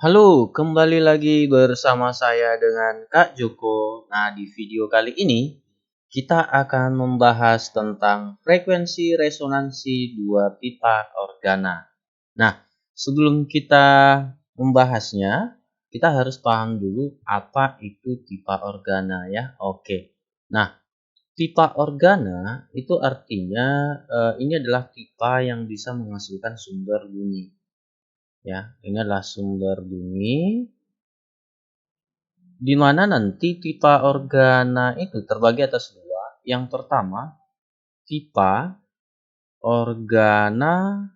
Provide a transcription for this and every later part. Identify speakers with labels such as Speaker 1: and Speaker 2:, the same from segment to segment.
Speaker 1: Halo, kembali lagi bersama saya dengan Kak Joko. Nah, di video kali ini kita akan membahas tentang frekuensi resonansi dua pipa organa. Nah, sebelum kita membahasnya, kita harus paham dulu apa itu pipa organa ya. Oke. Nah, pipa organa itu artinya ini adalah pipa yang bisa menghasilkan sumber bunyi. Ya, ini adalah sumber bunyi di mana nanti pipa organa itu terbagi atas dua. Yang pertama, pipa organa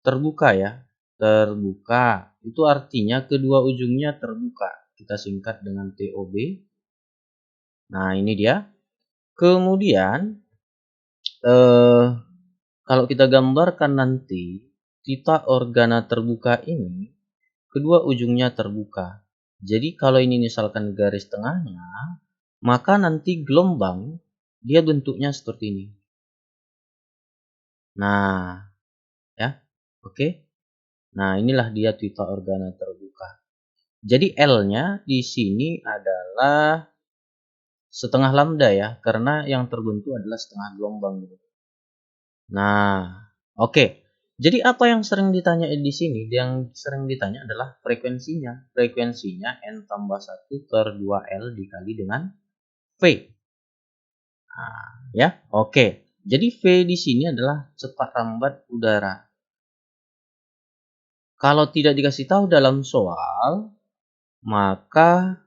Speaker 1: terbuka ya. Terbuka. Itu artinya kedua ujungnya terbuka. Kita singkat dengan TOB. Nah, ini dia. Kemudian, kalau kita gambarkan nanti, pipa organa terbuka ini, kedua ujungnya terbuka. Jadi kalau ini misalkan garis tengahnya, maka nanti gelombang dia bentuknya seperti ini. Nah, ya, oke. Nah, inilah dia pipa organa terbuka. Jadi L-nya di sini adalah setengah lambda ya, karena yang terbentuk adalah setengah gelombang gitu. Nah, oke. Jadi apa yang sering ditanya di sini? Yang sering ditanya adalah frekuensinya. Frekuensinya N tambah 1 per 2L dikali dengan V. Nah, ya, oke. Jadi V di sini adalah cepat rambat udara. Kalau tidak dikasih tahu dalam soal, maka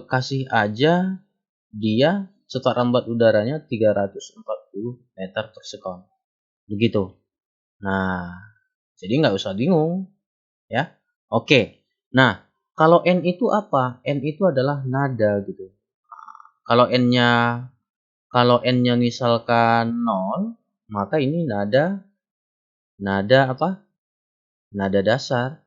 Speaker 1: kasih aja dia cepat rambat udaranya 340 meter per sekon. Begitu. Nah, jadi nggak usah bingung. Ya, oke. Nah, kalau N itu apa? N itu adalah nada gitu. Kalau N-nya misalkan 0, maka ini nada apa? Nada dasar.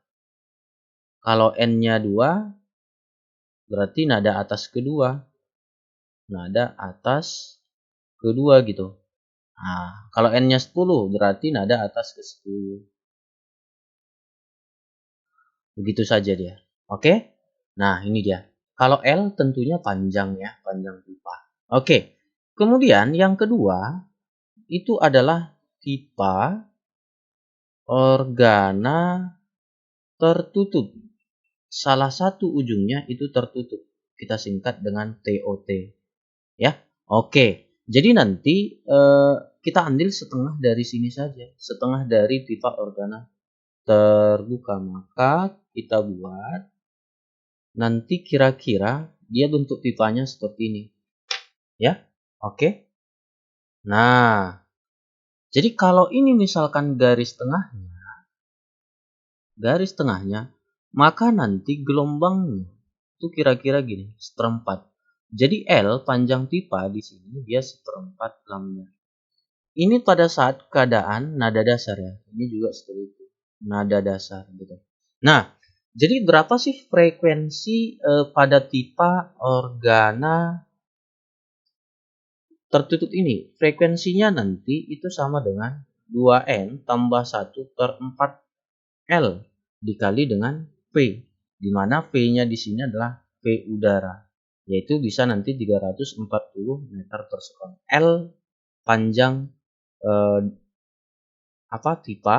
Speaker 1: Kalau N-nya 2, berarti nada atas kedua. Nada atas kedua gitu. Nah, kalau N-nya 10, berarti nada atas ke 10. Begitu saja dia. Oke? Nah, ini dia. Kalau L tentunya panjang ya, panjang pipa. Oke. Kemudian yang kedua itu adalah pipa organa tertutup. Salah satu ujungnya itu tertutup. Kita singkat dengan TOT. Ya. Oke. Jadi nanti kita ambil setengah dari sini saja. Setengah dari pipa organa terbuka. Maka kita buat nanti kira-kira dia bentuk pipanya seperti ini. Ya. Oke. Nah, jadi kalau ini misalkan garis tengahnya, maka nanti gelombangnya itu kira-kira gini, seperempat. Jadi L panjang pipa di sini dia seperempat lambda. Ini pada saat keadaan nada dasar ya. Ini juga seperti itu. Nada dasar gitu. Nah, jadi berapa sih frekuensi pada pipa organa tertutup ini? Frekuensinya nanti itu sama dengan 2N tambah 1 per 4L dikali dengan V. Di mana V-nya di sini adalah V udara. Yaitu bisa nanti 340 meter per sekon. L panjang pipa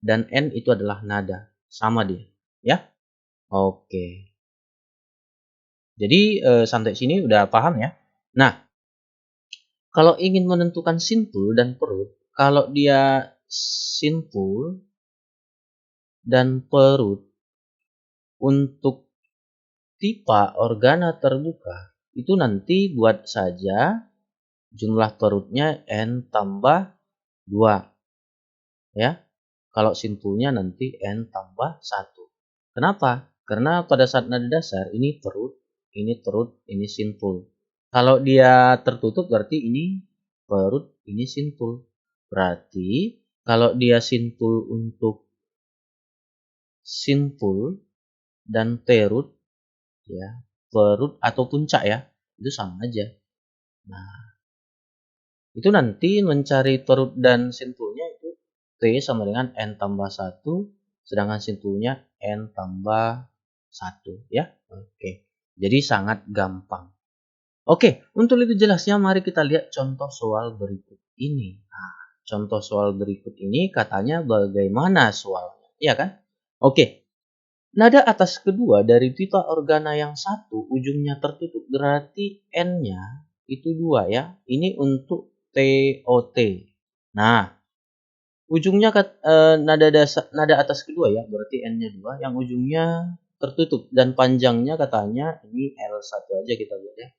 Speaker 1: dan N itu adalah nada. Sama dia. Ya. Oke. Jadi sampai sini udah paham ya. Nah, kalau ingin menentukan simpul dan perut, kalau dia simpul dan perut untuk pipa organa terbuka, itu nanti buat saja jumlah perutnya N tambah 2. Ya. Kalau simpulnya nanti N tambah 1. Kenapa? Karena pada saat nada dasar ini perut, ini simpul. Kalau dia tertutup berarti ini perut, ini simpul. Berarti kalau dia simpul untuk simpul dan perut ya, perut atau puncak ya, itu sama aja. Nah, itu nanti mencari perut dan simpulnya itu T sama dengan N tambah 1 sedangkan simpulnya N tambah 1 ya. Oke. Jadi sangat gampang. Oke, untuk lebih jelasnya mari kita lihat contoh soal berikut ini. Nah, contoh soal berikut ini katanya bagaimana soalnya, ya kan? Oke. Nada atas kedua dari pita organa yang satu ujungnya tertutup berarti N-nya itu 2 ya. Ini untuk TOT. Nah, ujungnya nada atas kedua ya, berarti N-nya 2 yang ujungnya tertutup dan panjangnya katanya ini L1 aja kita buat ya.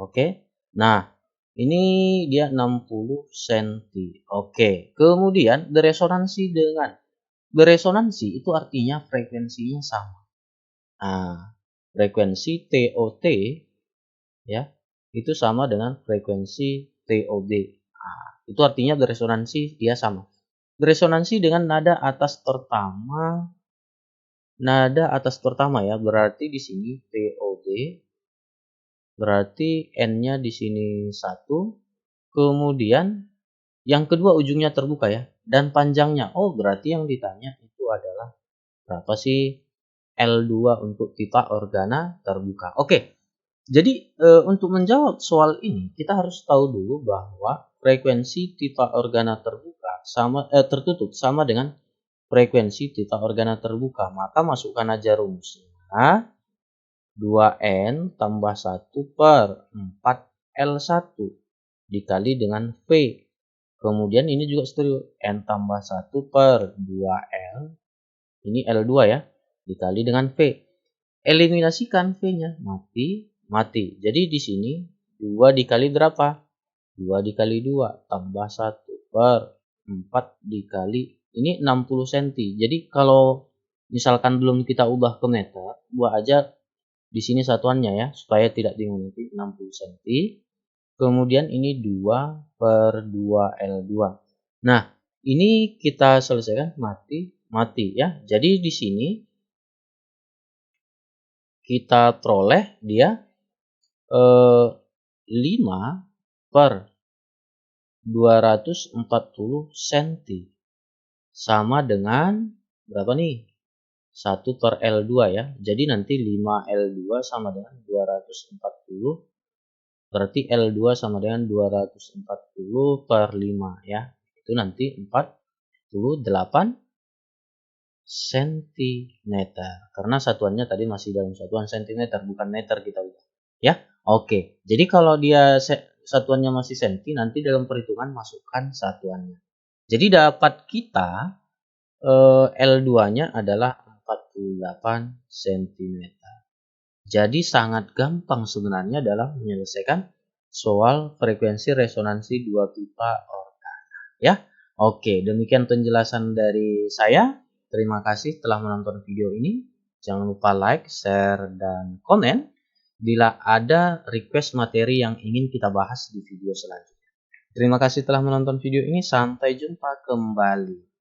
Speaker 1: Oke. Nah, ini dia 60 cm. Oke. Kemudian beresonansi itu artinya frekuensinya sama. Nah, frekuensi TOT ya, itu sama dengan frekuensi TOD. Nah, itu artinya beresonansi dia sama. Beresonansi dengan nada atas pertama ya, berarti di sini TOD berarti N-nya di sini 1, kemudian yang kedua ujungnya terbuka ya, dan panjangnya. Oh, berarti yang ditanya itu adalah berapa sih L2 untuk pita organa terbuka. Oke, jadi untuk menjawab soal ini kita harus tahu dulu bahwa frekuensi pita organa tertutup sama dengan frekuensi pita organa terbuka. Maka masukkan aja rumusnya. 2N tambah 1 per 4L1 dikali dengan V. Kemudian ini juga stereo. N tambah 1 per 2L. Ini L2 ya. Dikali dengan V. Eliminasikan V-nya. Mati. Jadi di sini 2 dikali berapa? 2 dikali 2 tambah 1 per 4 dikali. Ini 60 cm. Jadi kalau misalkan belum kita ubah ke meter, buat aja di sini satuannya ya, supaya tidak bingung nanti 60 cm. Kemudian ini 2 per 2L2. Nah, ini kita selesaikan mati ya. Jadi di sini kita peroleh dia 5 per 240 cm sama dengan berapa nih? 1 per L2 ya. Jadi nanti 5L2 sama dengan 240. Berarti L2 sama dengan 240 per 5 ya. Itu nanti 48 cm. Karena satuannya tadi masih dalam satuan cm, bukan meter kita ubah. Ya. Oke. Jadi kalau dia satuannya masih cm, nanti dalam perhitungan masukkan satuannya. Jadi dapat kita L2-nya adalah 48 cm. Jadi sangat gampang sebenarnya dalam menyelesaikan soal frekuensi resonansi dua pipa organa. Ya, oke, demikian penjelasan dari saya. Terima kasih telah menonton video ini. Jangan lupa like, share, dan komen bila ada request materi yang ingin kita bahas di video selanjutnya. Terima kasih telah menonton video ini. Sampai jumpa kembali.